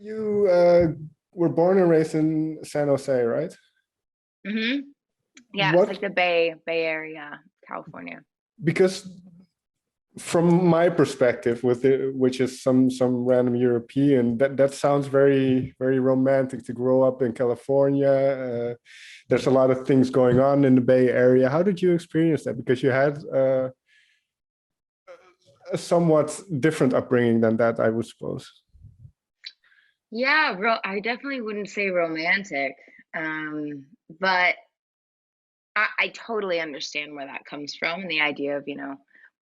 You were born and raised in San Jose, right? hmm Yeah, it's like What? the Bay Area, California. Because from my perspective, with it, which is some random European, that sounds very romantic to grow up in California. There's a lot of things going on in the Bay Area. How did you experience that? Because you had a somewhat different upbringing than that, I would suppose. Yeah, I definitely wouldn't say romantic, but I totally understand where that comes from and the idea of,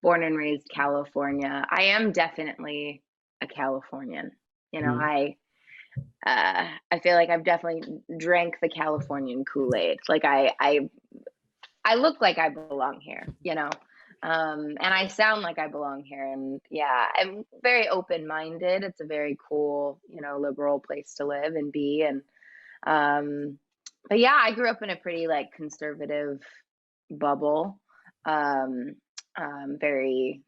born and raised California. I am definitely a Californian. You know, Mhm. I feel like I've definitely drank the Californian Kool-Aid. Like I look like I belong here. And I sound like I belong here. And yeah, I'm very open-minded. It's a very cool, liberal place to live and be. And but yeah, I grew up in a pretty like conservative bubble. Um, very,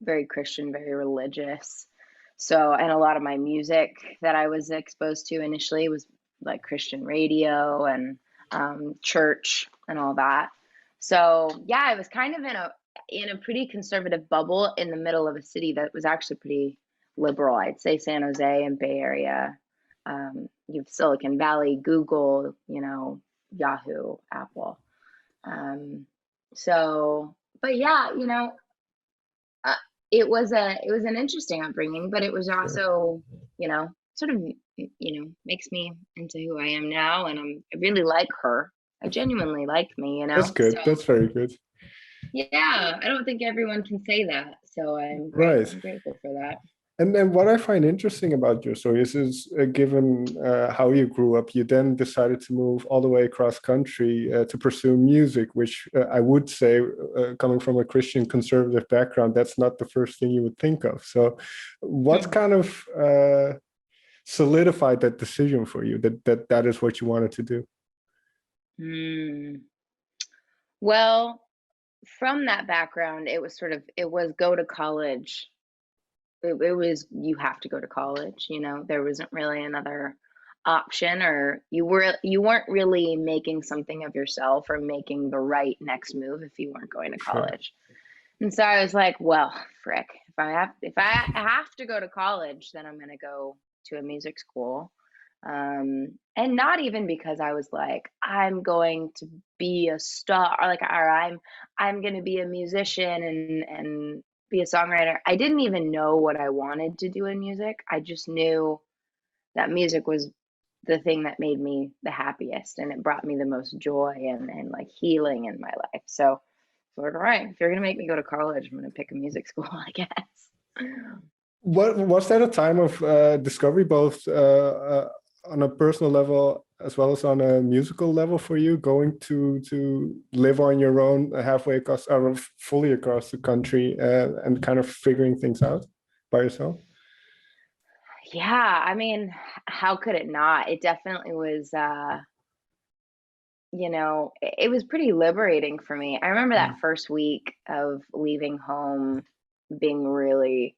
very Christian, very religious. So, and a lot of my music that I was exposed to initially was like Christian radio and church and all that. So, yeah, I was kind of in a pretty conservative bubble in the middle of a city that was actually pretty liberal. I'd say San Jose and Bay Area. You have Silicon Valley, Google, Yahoo, Apple. Um, but yeah, uh, it was an interesting upbringing, but it was Sure. also, sort of, makes me into who I am now, and I really like her. I genuinely like me, That's So good. That's very good. yeah, I don't think everyone can say that. So Right. I'm grateful for that. And then what I find interesting about your story is given how you grew up, you then decided to move all the way across country to pursue music, which I would say, coming from a Christian conservative background, that's not the first thing you would think of. So, what kind of solidified that decision for you that is what you wanted to do? Hmm. Well, from that background, it was go to college. It was you have to go to college, there wasn't really another option, or you weren't really making something of yourself or making the right next move if you weren't going to Sure. college. And so I was like, well, frick, if I have to go to college, then I'm gonna go to a music school. And not even because I was like, I'm going to be a star, or I'm gonna be a musician and be a songwriter. I didn't even know what I wanted to do in music. I just knew that music was the thing that made me the happiest, and it brought me the most joy and like healing in my life. So all right, if you're gonna make me go to college, I'm gonna pick a music school, I guess. What was that a time of discovery, both on a personal level as well as on a musical level for you, going to live on your own halfway across or fully across the country and kind of figuring things out by yourself? Yeah, I mean, how could it not? It definitely was, it was pretty liberating for me. I remember that first week of leaving home being really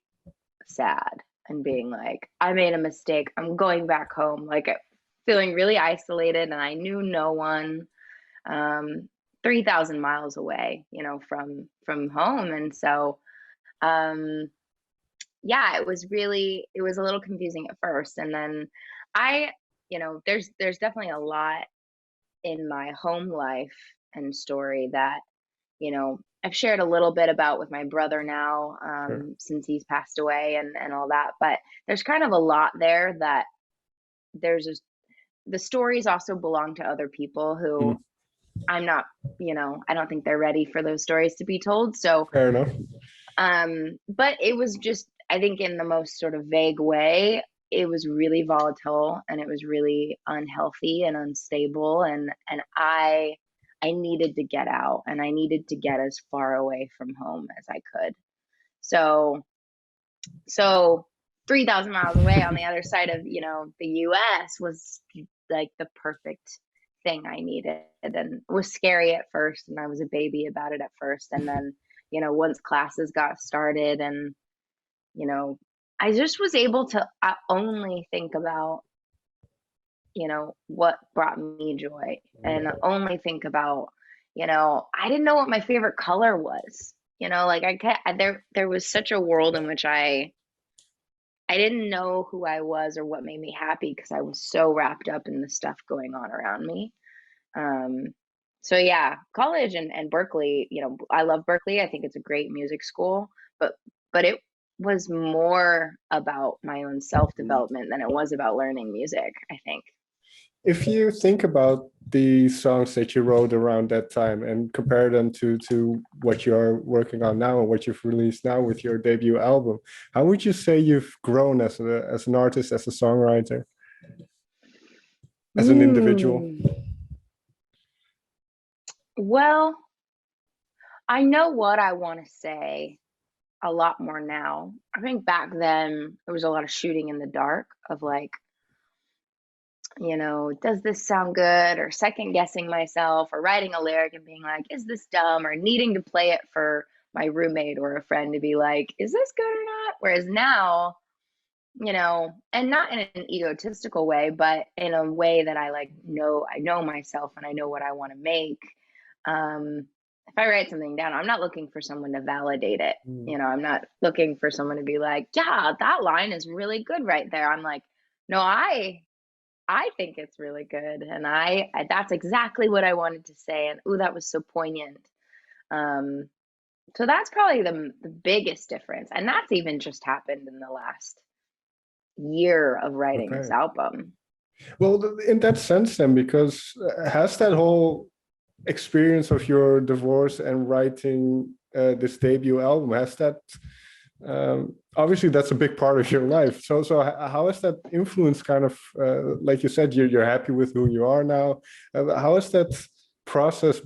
sad and being like, I made a mistake. I'm going back home. Like feeling really isolated, and I knew no one. 3,000 miles away, from home. And so, um, yeah, it was a little confusing at first. And then I, there's definitely a lot in my home life and story that, I've shared a little bit about with my brother now, Sure. since he's passed away and all that. But there's kind of a lot there that there's just, the stories also belong to other people Mm, who I'm not, I don't think they're ready for those stories to be told. So, fair enough. but it was just, I think in the most sort of vague way, it was really volatile and it was really unhealthy and unstable. And I needed to get out, and I needed to get as far away from home as I could. So, so 3,000 miles away on the other side of, the US was like the perfect thing I needed. And it was scary at first, and I was a baby about it at first. And then, once classes got started and, you know, I just was able to only think about, what brought me joy, and only think about, I didn't know what my favorite color was. Like there was such a world in which I didn't know who I was or what made me happy because I was so wrapped up in the stuff going on around me. Um, so yeah, college and Berkeley, I love Berkeley. I think it's a great music school, but it was more about my own self-development than it was about learning music, I think. If you think about the songs that you wrote around that time and compare them to what you're working on now and what you've released now with your debut album, how would you say you've grown as an artist, as a songwriter, as an individual? Well, I know what I want to say a lot more now. I think back then there was a lot of shooting in the dark of like, does this sound good? Or second guessing myself, or writing a lyric and being like, is this dumb? Or needing to play it for my roommate or a friend to be like, is this good or not? Whereas now, and not in an egotistical way, but in a way that I know myself and I know what I want to make. If I write something down, I'm not looking for someone to validate it. I'm not looking for someone to be like, yeah, that line is really good right there. I'm like, no, I think it's really good, and I that's exactly what I wanted to say, and ooh, that was so poignant. So that's probably the biggest difference, and that's even just happened in the last year of writing this album. Well, in that sense, then, because has that whole experience of your divorce and writing this debut album, has that obviously that's a big part of your life. So how has that influence kind of, like you said, you're happy with who you are now. How has that process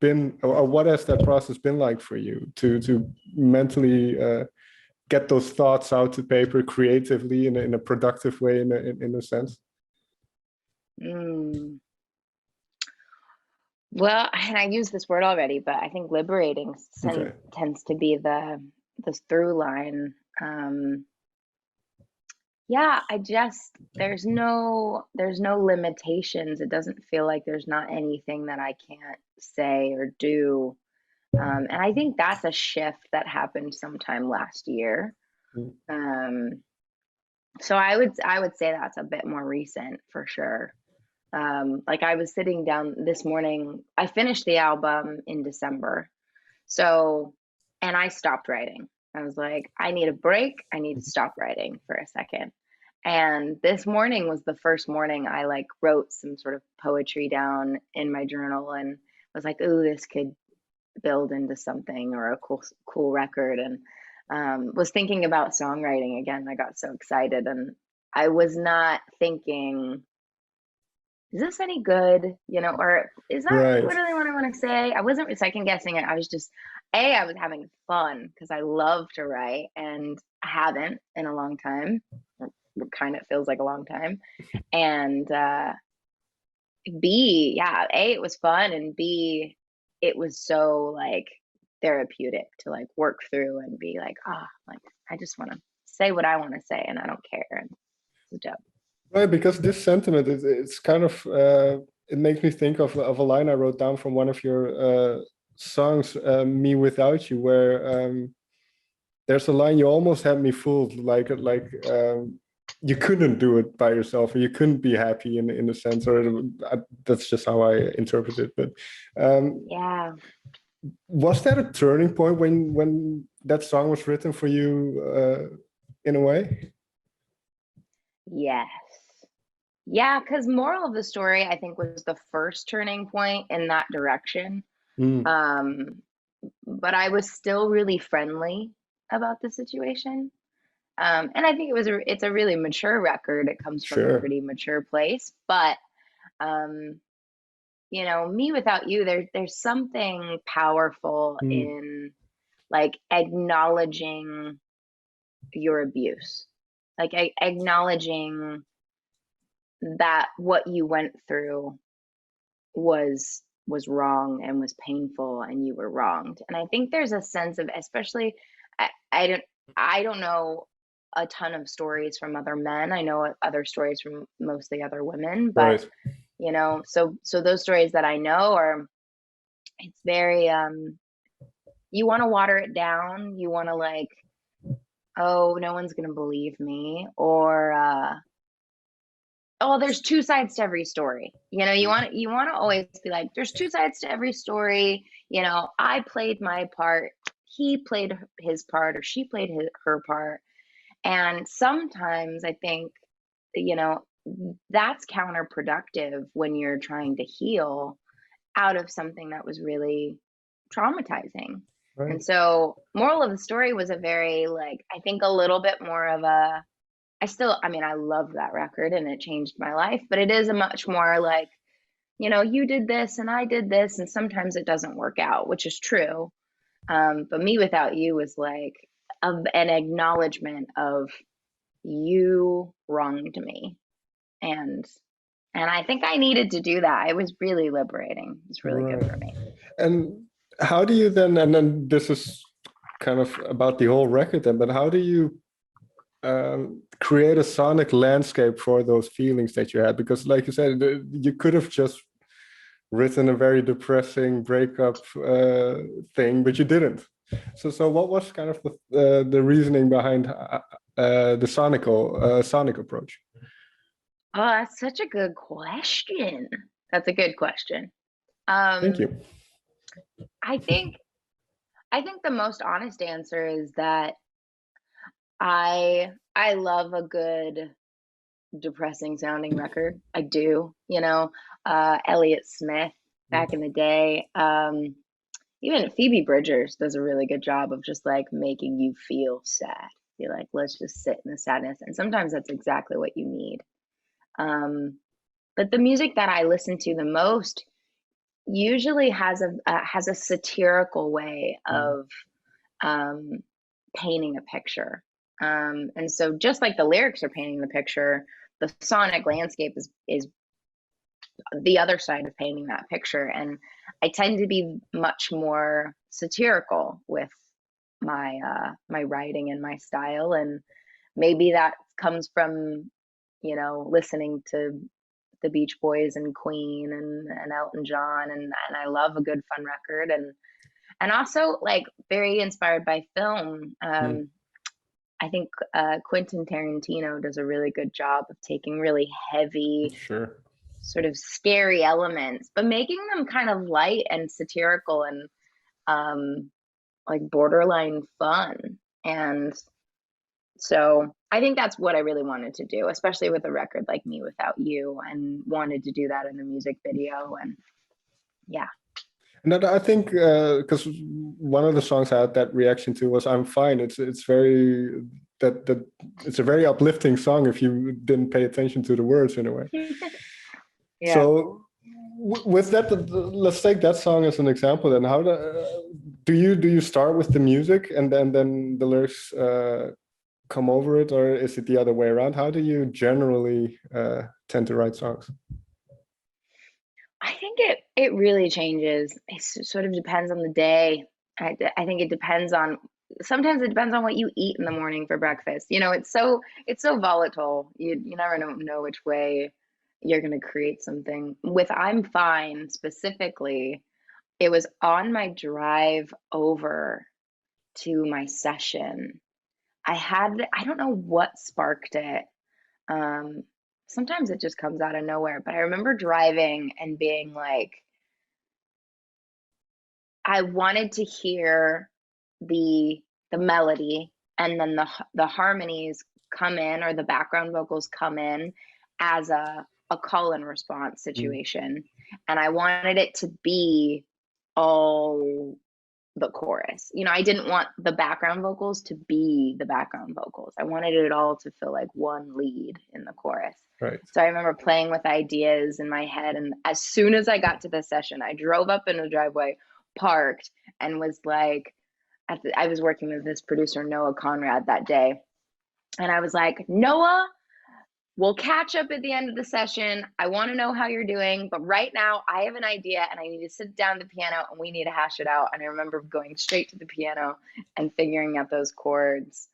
been, or what has that process been like for you to mentally get those thoughts out to paper creatively in a productive way, in a sense? Well, and I used this word already, but I think liberating tends to be the through line. Yeah, there's no limitations. It doesn't feel like there's not anything that I can't say or do. And I think that's a shift that happened sometime last year. So I would say that's a bit more recent for sure. Like I was sitting down this morning, I finished the album in December. And I stopped writing. I was like, I need a break. I need to stop writing for a second. And this morning was the first morning I like wrote some sort of poetry down in my journal and was like, ooh, this could build into something or a cool record. And was thinking about songwriting again. I got so excited, and I was not thinking, is this any good? Or is that literally what I want to say? I wasn't second guessing it. I was just, I was having fun because I love to write and I haven't in a long time. It kind of feels like a long time. And B, yeah, A, it was fun, and B, it was so like therapeutic to like work through and be like, like I just want to say what I want to say and I don't care. And it's dope. Right, because this sentiment it's kind of it makes me think of a line I wrote down from one of your songs, "Me Without You," where there's a line, you almost had me fooled, like you couldn't do it by yourself, or you couldn't be happy in a sense, or that's just how I interpret it. But yeah, was that a turning point when that song was written for you, in a way? Yes. Yeah, because moral of the story, I think, was the first turning point in that direction. But I was still really friendly about the situation. And I think it's a really mature record. It comes from a pretty mature place. But Me Without You, there's something powerful in like acknowledging your abuse, like acknowledging that what you went through was wrong and was painful and you were wronged. And I think there's a sense of, especially, I don't know a ton of stories from other men. I know other stories from mostly other women, but Right. you know, so those stories that I know are, it's very you want to water it down. You want to like, oh, no one's gonna believe me, or oh, there's two sides to every story. You know, you want to always be like, there's two sides to every story. You know, I played my part, he played his part, or she played her part. And sometimes I think, you know, that's counterproductive when you're trying to heal out of something that was really traumatizing. Right. And so, moral of the story was a very, like, I think a little bit more of a, I mean, I love that record and it changed my life, but it is a much more like, you know, you did this and I did this, and sometimes it doesn't work out, which is true. But Me Without You was like an acknowledgement of, you wronged me, and I think I needed to do that. It was really liberating. It's really good Right. for me. And how do you then, and then this is kind of about the whole record then, but how do you create a sonic landscape for those feelings that you had? Because like you said, you could have just written a very depressing breakup thing, but you didn't. So what was kind of the reasoning behind the sonic approach? Oh, that's such a good question. That's a good question. Thank Um, you. I think the most honest answer is that I love a good depressing sounding record. I do, you know, Elliott Smith back in the day. Even Phoebe Bridgers does a really good job of just like making you feel sad. You're like, let's just sit in the sadness. And sometimes that's exactly what you need. Um, but the music that I listen to the most usually has a satirical way Mm. of um, painting a picture. And so just like the lyrics are painting the picture, the sonic landscape is the other side of painting that picture. And I tend to be much more satirical with my writing and my style. And maybe that comes from, you know, listening to the Beach Boys and Queen and Elton John, and I love a good fun record, and also like very inspired by film. Mm. I think Quentin Tarantino does a really good job of taking really heavy, Sure. sort of scary elements, but making them kind of light and satirical and like borderline fun. And so I think that's what I really wanted to do, especially with a record like Me Without You, and wanted to do that in the music video. And yeah. And that, I think because one of the songs I had that reaction to was "I'm Fine." It's very that it's a very uplifting song if you didn't pay attention to the words in a way. Yeah. So with that, let's take that song as an example. Then how do you start with the music and then the lyrics come over it, or is it the other way around? How do you generally tend to write songs? I think it really changes. It sort of depends on the day. I think it depends on, sometimes it depends on what you eat in the morning for breakfast. You know, it's so volatile. You never know which way you're going to create something. With I'm Fine specifically, it was on my drive over to my session. I don't know what sparked it. Um, Sometimes it just comes out of nowhere, but I remember driving and being like, I wanted to hear the melody, and then the harmonies come in, or the background vocals come in as a call and response Mm. situation. And I wanted it to be all the chorus. You know, I didn't want the background vocals to be the background vocals. I wanted it all to feel like one lead in the chorus. Right. So I remember playing with ideas in my head. And as soon as I got to the session, I drove up in the driveway, parked, and was like, I was working with this producer, Noah Conrad, that day. And I was like, Noah, we'll catch up at the end of the session. I want to know how you're doing, but right now I have an idea and I need to sit down at the piano and we need to hash it out. And I remember going straight to the piano and figuring out those chords.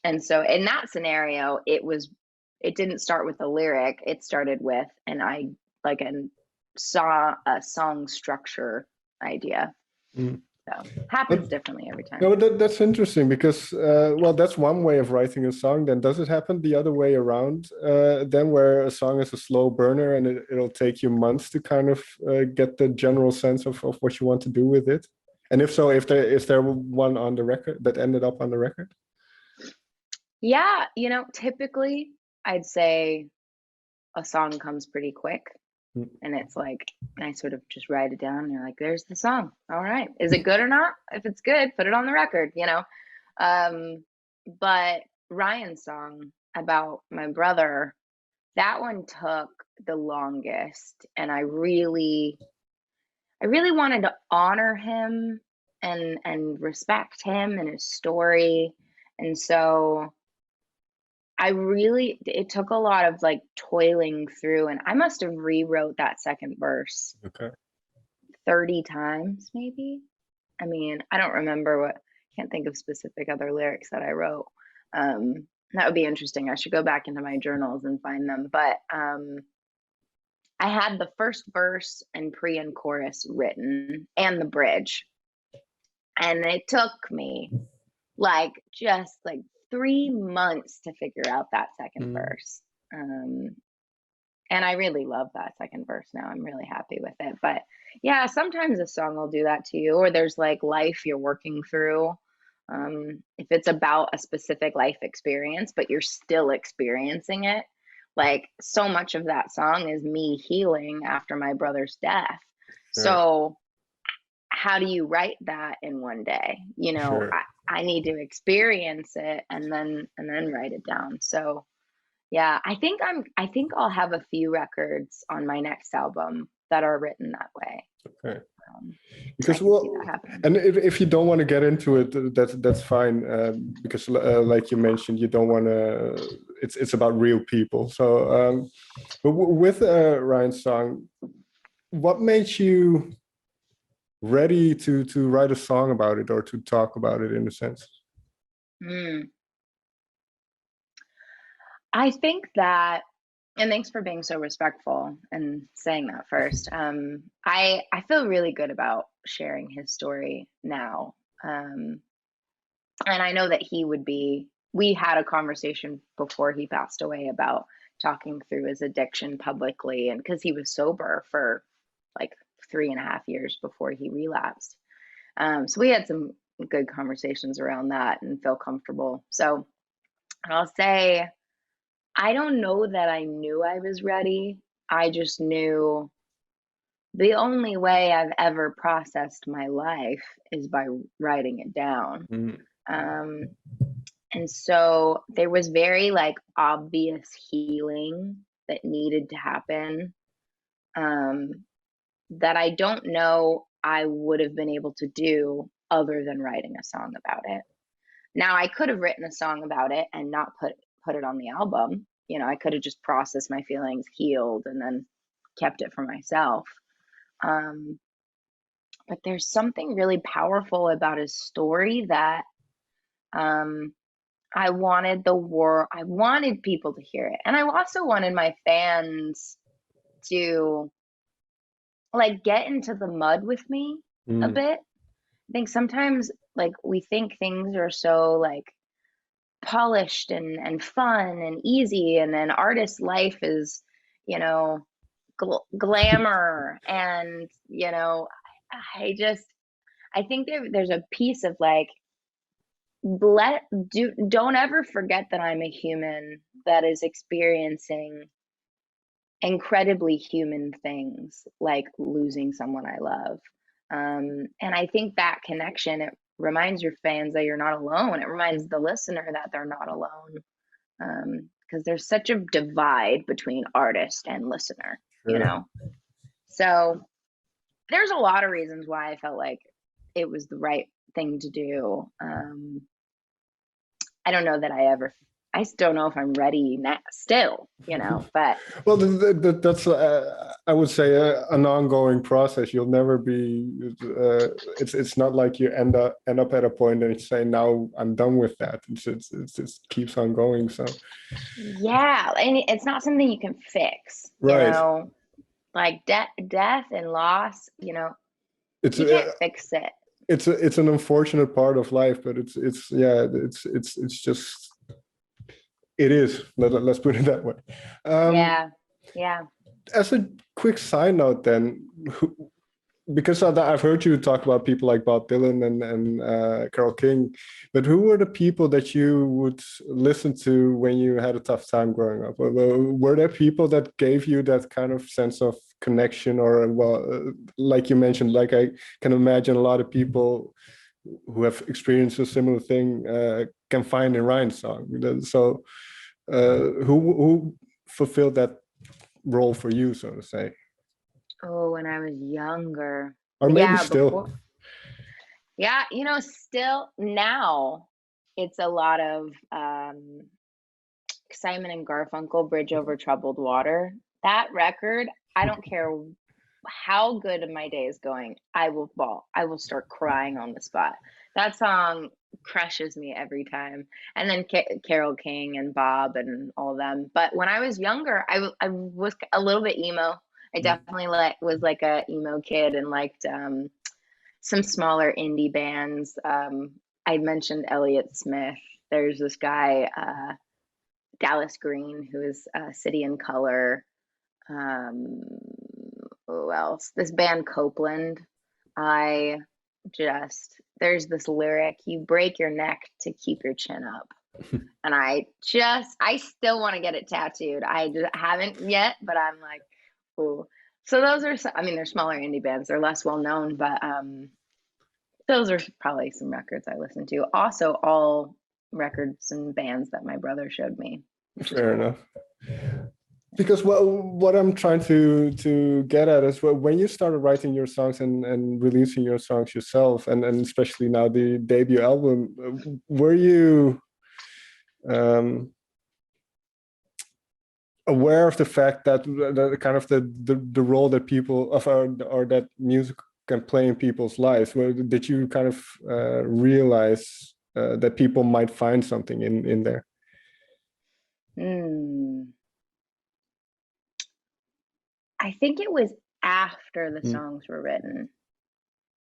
And so in that scenario, it didn't start with a lyric. It started with saw a song structure idea. Mm. So happens differently every time. No, that's interesting because, well, that's one way of writing a song. Then does it happen the other way around? Then where a song is a slow burner and it'll take you months to kind of get the general sense of what you want to do with it? And if so, is there one on the record that ended up on the record? Yeah, typically I'd say a song comes pretty quick. Mm. And it's like, I sort of just write it down and you're like, there's the song. All right. Is it good or not? If it's good, put it on the record, But Ryan's song about my brother, that one took the longest. And I really wanted to honor him and respect him and his story. And so it took a lot of like toiling through, and I must have rewrote that second verse 30 times, maybe. I mean, I don't remember can't think of specific other lyrics that I wrote. That would be interesting. I should go back into my journals and find them. But I had the first verse and pre and chorus written and the bridge. And it took me just 3 months to figure out that second verse. And I really love that second verse now. I'm really happy with it. But yeah, sometimes a song will do that to you, or there's life you're working through. If it's about a specific life experience, but you're still experiencing it, so much of that song is me healing after my brother's death. Sure. So how do you write that in one day? Sure. I need to experience it and then write it down. So yeah, I think I'll have a few records on my next album that are written that way. Okay. Because and if you don't want to get into it, that's fine. Because like you mentioned, you don't want to. It's about real people. So, but with Ryan's song, what made you ready to write a song about it or to talk about it in a sense? I think that, and thanks for being so respectful and saying that first. I feel really good about sharing his story now. And I know that we had a conversation before he passed away about talking through his addiction publicly, and because he was sober for 3.5 years before he relapsed. So we had some good conversations around that and feel comfortable. So I'll say, I don't know that I knew I was ready. I just knew the only way I've ever processed my life is by writing it down. And so there was very obvious healing that needed to happen, that I don't know I would have been able to do other than writing a song about it. Now, I could have written a song about it and not put it on the album. I could have just processed my feelings, healed, and then kept it for myself. But there's something really powerful about his story that I wanted people to hear it. And I also wanted my fans to get into the mud with me a bit. I think sometimes we think things are so polished and fun and easy, and then artist life is glamour, and I think there's a piece of don't ever forget that I'm a human that is experiencing incredibly human things, like losing someone I love. And I think that connection, it reminds your fans that you're not alone. It reminds the listener that they're not alone. Because there's such a divide between artist and listener, Sure. So there's a lot of reasons why I felt like it was the right thing to do. I don't know that I ever I just don't know if I'm ready now, still, you know, but Well, that's I would say an ongoing process. You'll never be. It's not like you end up at a point and you say, now I'm done with that. It just keeps on going. So yeah, and it's not something you can fix, you right, know, like death and loss, you know, it's you can't fix it. it's an unfortunate part of life, but it's yeah, it's just it is. Let's put it that way. Um, Yeah, yeah. as a quick side note, then, because I've heard you talk about people like Bob Dylan and Carole King, but who were the people that you would listen to when you had a tough time growing up? Were there people that gave you that kind of sense of connection, or well, like you mentioned, like I can imagine a lot of people who have experienced a similar thing can find in Rhine's song. So, who fulfilled that role for you, so to say, Oh, when I was younger. or maybe Yeah, still? before. Yeah, you know, still now it's a lot of Simon and Garfunkel, Bridge Over Troubled Water. That record, I don't care how good my day is going, I will bawl. I will start crying on the spot. That song crushes me every time. And then Carole King and Bob and all them. But when I was younger, I was a little bit emo. I definitely was like a emo kid and liked some smaller indie bands. I mentioned Elliott Smith. There's this guy, Dallas Green, who is City and Color. Um, who else? This band Copeland. I there's this lyric, you break your neck to keep your chin up. And I still want to get it tattooed. I just haven't yet, but I'm like, ooh. So those are, I mean, they're smaller indie bands. They're less well known, but those are probably some records I listen to. Also, all records and bands that my brother showed me, which is Fair cool. enough. Because what I'm trying to get at is, well, when you started writing your songs and releasing your songs yourself, and especially now the debut album, were you um, aware of the fact that the kind of the role that people of or that music can play in people's lives? Did you kind of realize that people might find something in there? Hmm. I think it was after the Mm. songs were written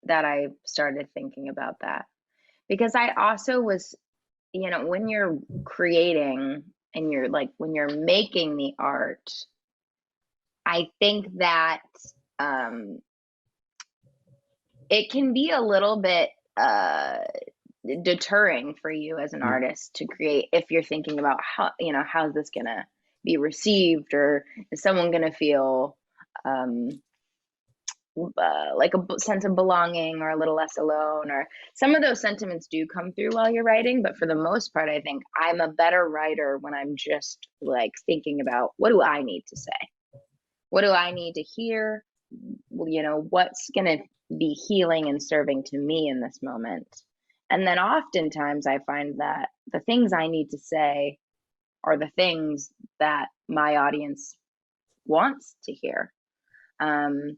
that I started thinking about that. Because I also was, you know, when you're creating and you're like, when you're making the art, I think that um, it can be a little bit deterring for you as an Mm. artist to create if you're thinking about how, you know, how's this gonna be received, or is someone gonna feel um, like a sense of belonging or a little less alone, or some of those sentiments do come through while you're writing. But for the most part, I think I'm a better writer when I'm just like thinking about, what do I need to say? What do I need to hear? You know, what's going to be healing and serving to me in this moment? And then oftentimes I find that the things I need to say are the things that my audience wants to hear. Um,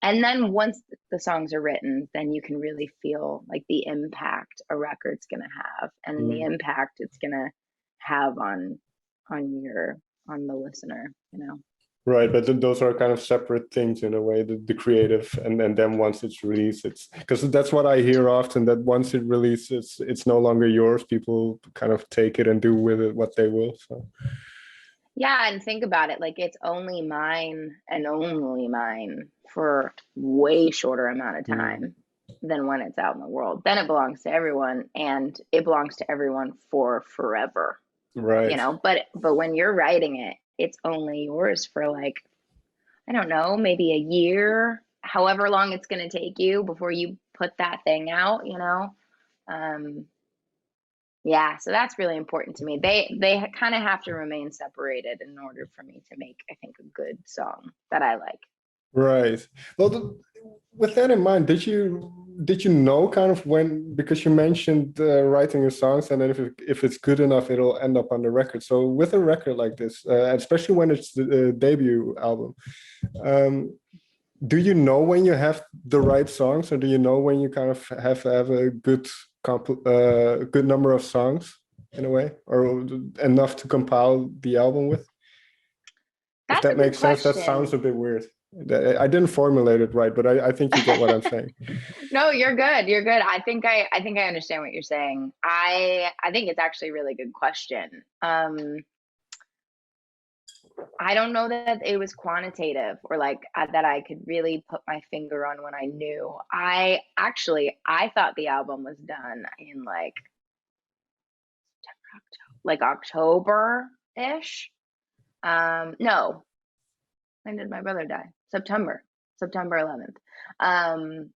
and then once the songs are written, then you can really feel like the impact a record's going to have, and the Mm. impact it's going to have on the listener, you know. Right, but those are kind of separate things in a way, the creative, and then once it's released, it's because that's what I hear often, that once it releases, it's no longer yours. People kind of take it and do with it what they will. So Yeah, and think about it, like it's only mine and only mine for way shorter amount of mm. time than when it's out in the world. Then it belongs to everyone, and it belongs to everyone for forever, you Right, know. But when you're writing it, it's only yours for like, I don't know, maybe a year, however long it's going to take you before you put that thing out, you know. Um, yeah, so that's really important to me. They kind of have to remain separated in order for me to make, I think, a good song that I like. Right. Well, with that in mind, did you know kind of when, because you mentioned writing your songs, and then if it's good enough, it'll end up on the record. So with a record like this, especially when it's the debut album, um, do you know when you have the right songs, or do you know when you kind of have to have a good number of songs in a way, or enough to compile the album with? If That's that a good makes sense, that sounds question. a bit weird. I didn't formulate it right, but I think you get what I'm saying. No, you're good. You're good. I think I understand what you're saying. I think it's actually a really good question. I don't know that it was quantitative or like that I could really put my finger on when I knew. I thought the album was done in like October-ish. No, when did my brother die? September 11th. Um,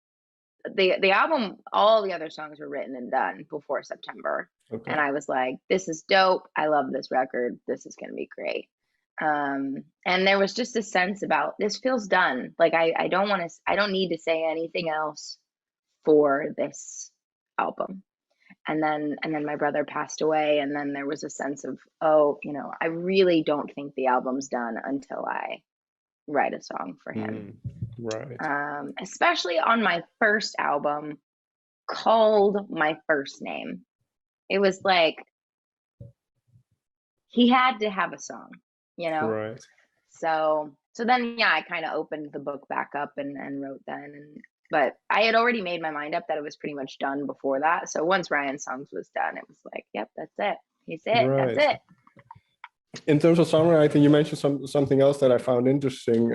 the album, all the other songs were written and done before September. And Okay. I was like, this is dope. I love this record. This is going to be great. And there was just a sense about this feels done. Like I don't want to, I don't need to say anything else for this album. And then my brother passed away. And then there was a sense of, oh, I really don't think the album's done until I write a song for him. Right. Especially on my first album called my first name. It was like he had to have a song, you know? Right. So then yeah, I kind of opened the book back up and wrote then but I had already made my mind up that it was pretty much done before that. So once Ryan's songs was done, it was like, yep, that's it. He's it. That's Right. it. In terms of songwriting, you mentioned something else that I found interesting.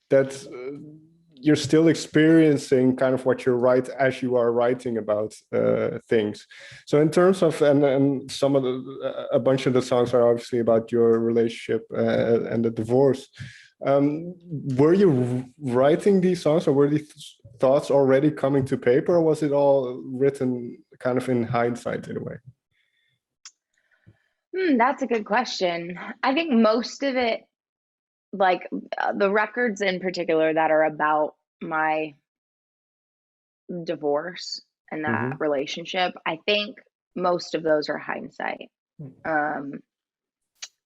That you're still experiencing kind of what you write as you are writing about things. So in terms of and some of a bunch of the songs are obviously about your relationship and the divorce. Were you writing these songs, or were these thoughts already coming to paper, or was it all written kind of in hindsight in a way? That's a good question. I think most of it, like the records in particular that are about my divorce and that Mm-hmm. relationship, I think most of those are hindsight. Um,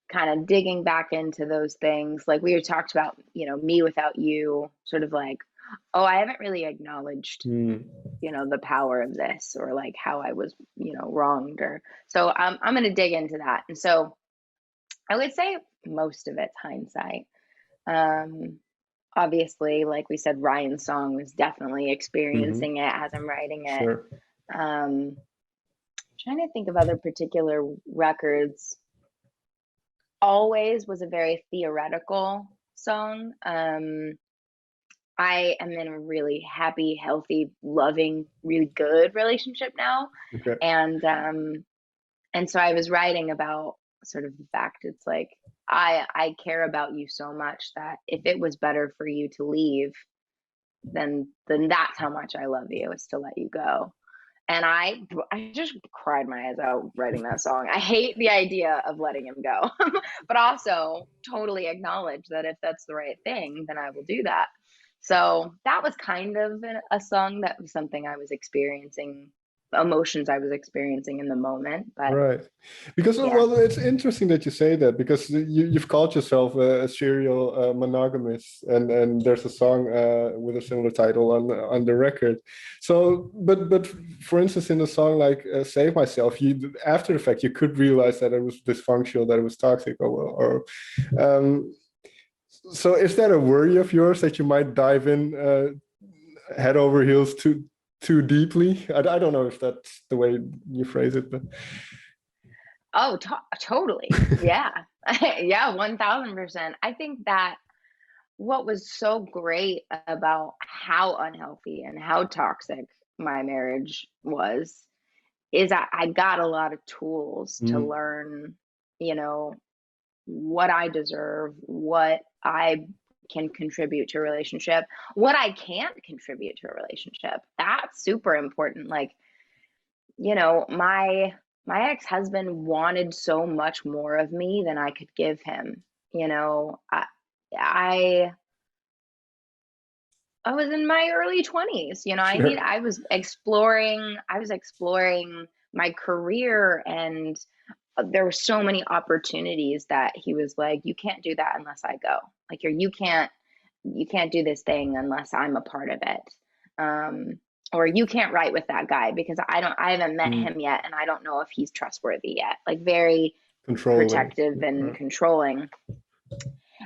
Kind of digging back into those things. Like we had talked about, me without you, sort of like, oh, I haven't really acknowledged, Mm. the power of this or like how I was, wronged or so I'm going to dig into that. And so I would say most of it's hindsight. Um, Obviously, like we said, Ryan's song was definitely Mm-hmm. experiencing it as I'm writing it. Sure. Um, Trying to think of other particular records. Always was a very theoretical song. I am in a really happy, healthy, loving, really good relationship now. Okay. And so I was writing about sort of the fact it's like I care about you so much that if it was better for you to leave, then that's how much I love you, is to let you go. And I just cried my eyes out writing that song. I hate the idea of letting him go, but also totally acknowledge that if that's the right thing, then I will do that. So that was kind of a song that was something I was experiencing, emotions I was experiencing in the moment. But Right. Because, yeah. well, it's interesting that you say that, because you've called yourself a serial monogamist, and there's a song with a similar title on the record. So, but for instance, in a song like "Save Myself," you, after the fact, you could realize that it was dysfunctional, that it was toxic, or so is that a worry of yours, that you might dive in head over heels too deeply? I don't know if that's the way you phrase it, but Oh, totally. Yeah. Yeah, 1000%. I think that what was so great about how unhealthy and how toxic my marriage was is I got a lot of tools to mm, learn, you know, what I deserve, what I can contribute to a relationship, what I can't contribute to a relationship. That's super important. Like, my ex-husband wanted so much more of me than I could give him. I I was in my early 20s, you know, Sure. I was exploring my career, and there were so many opportunities that he was like, you can't do that unless I go. Like you can't do this thing unless I'm a part of it. Or you can't write with that guy because I haven't met Mm. him yet and I don't know if he's trustworthy yet. Like very Controlling. protective and controlling.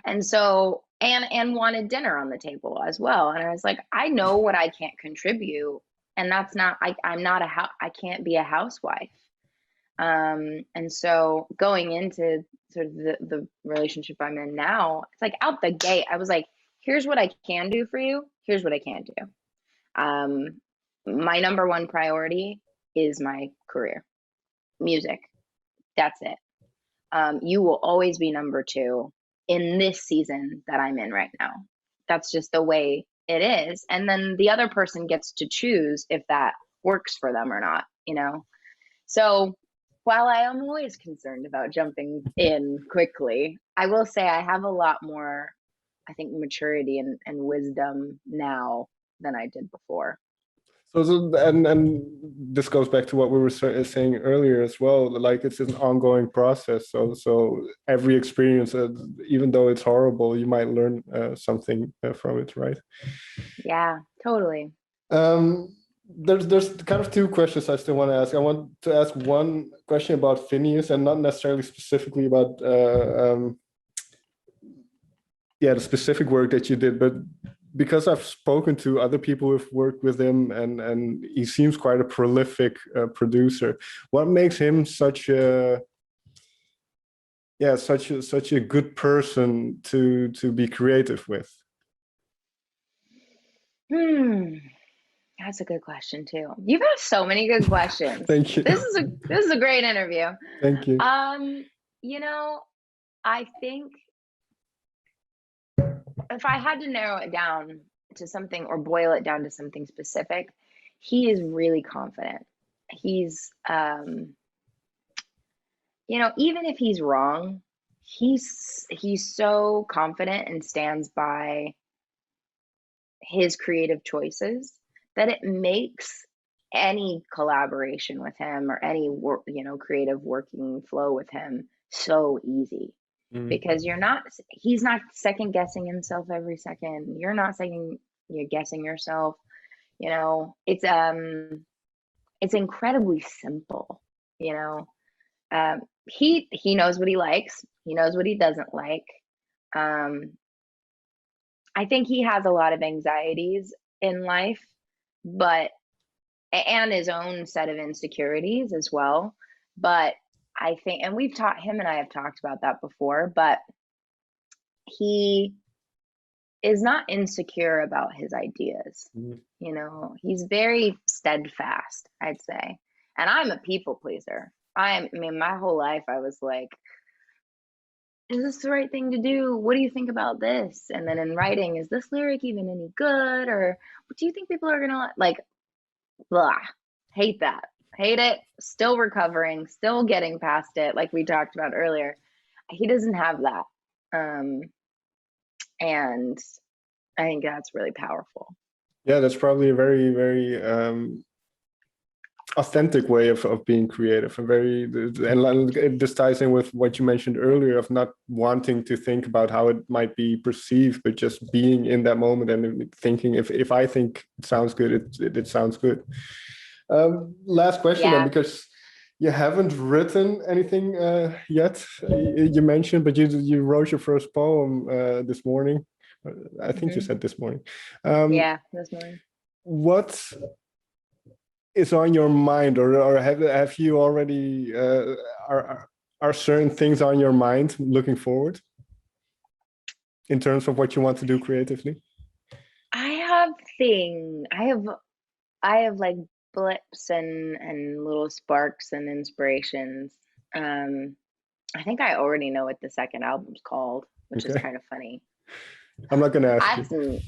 And so and wanted dinner on the table as well. And I was like, I know what I can't contribute, and that's not I'm not I can't be a housewife. And so going into sort of the relationship I'm in now, it's like out the gate, I was like, here's what I can do for you. Here's what I can't do. My number one priority is my career, music. That's it. You will always be number two in this season that I'm in right now. That's just the way it is. And then the other person gets to choose if that works for them or not, you know? So while I am always concerned about jumping in quickly, I will say I have a lot more, I think, maturity and wisdom now than I did before. And this goes back to what we were saying earlier as well. Like it's an ongoing process. So every experience, even though it's horrible, you might learn something from it, right? Yeah, totally. There's kind of two questions I still want to ask. I want to ask one question about Finneas, and not necessarily specifically about the specific work that you did, but because I've spoken to other people who've worked with him, and he seems quite a prolific producer. What makes him such a such a good person to be creative with? That's a good question too. You've asked so many good questions. Thank you. This is a great interview. Thank you. You know, I think if I had to narrow it down to something or boil it down to something specific, he is really confident. He's you know, even if he's wrong, he's so confident and stands by his creative choices that it makes any collaboration with him or any work, you know, creative working flow with him so easy. Because he's not second guessing himself every second. You're not you're guessing yourself. You know, it's incredibly simple, you know. He knows what he likes, he knows what he doesn't like. I think he has a lot of anxieties in life, but and his own set of insecurities as well. But I think, and him and I have talked about that before, but he is not insecure about his ideas. You know, he's very steadfast, I'd say. And I'm a people pleaser. I mean, my whole life I was like, is this the right thing to do? What do you think about this? And then in writing, is this lyric even any good? Or do you think people are gonna like, blah, hate that, hate it, still recovering, still getting past it, like we talked about earlier. He doesn't have that. And I think that's really powerful. Yeah, that's probably a very, very authentic way of being creative, and this ties in with what you mentioned earlier of not wanting to think about how it might be perceived, but just being in that moment and thinking, if I think it sounds good, it sounds good. Last question, then, because you haven't written anything yet. You mentioned, but you wrote your first poem this morning. I think you said this morning. This morning. What is on your mind, or have you already are certain things on your mind looking forward in terms of what you want to do creatively? I have like blips and little sparks and inspirations. I think I already know what the second album's called, which is kind of funny. I'm not going to ask you.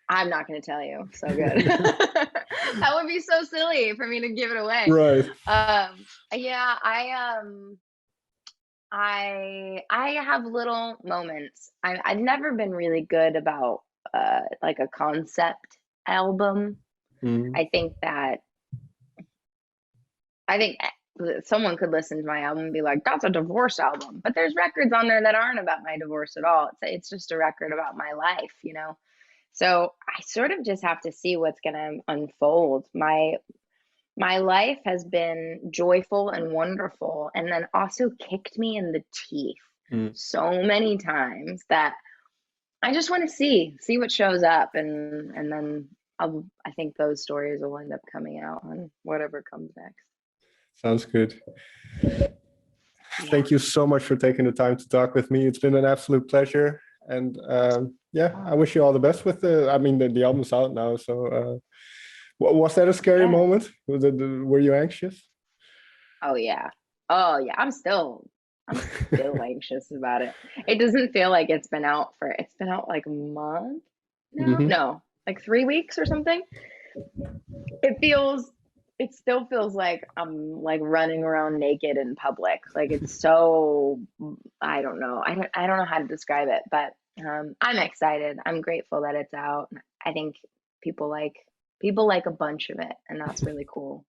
I'm not going to tell you. So good. That would be so silly for me to give it away. Right. Yeah, I have little moments. I've never been really good about like a concept album. Mm. I think someone could listen to my album and be like, that's a divorce album. But there's records on there that aren't about my divorce at all. It's just a record about my life, you know? So I sort of just have to see what's going to unfold. My life has been joyful and wonderful, and then also kicked me in the teeth so many times that I just want to see what shows up, and then I think those stories will end up coming out on whatever comes next. Sounds good. Yeah. Thank you so much for taking the time to talk with me. It's been an absolute pleasure. And I wish you all the best with the album's out now. So was that a scary moment? Were you anxious? Oh yeah. I'm still anxious about it. It doesn't feel like it's been out like a month now. No, like 3 weeks or something. It still feels like I'm like running around naked in public. Like it's so, I don't know. I don't know how to describe it, but I'm excited. I'm grateful that it's out. I think people like a bunch of it, and that's really cool.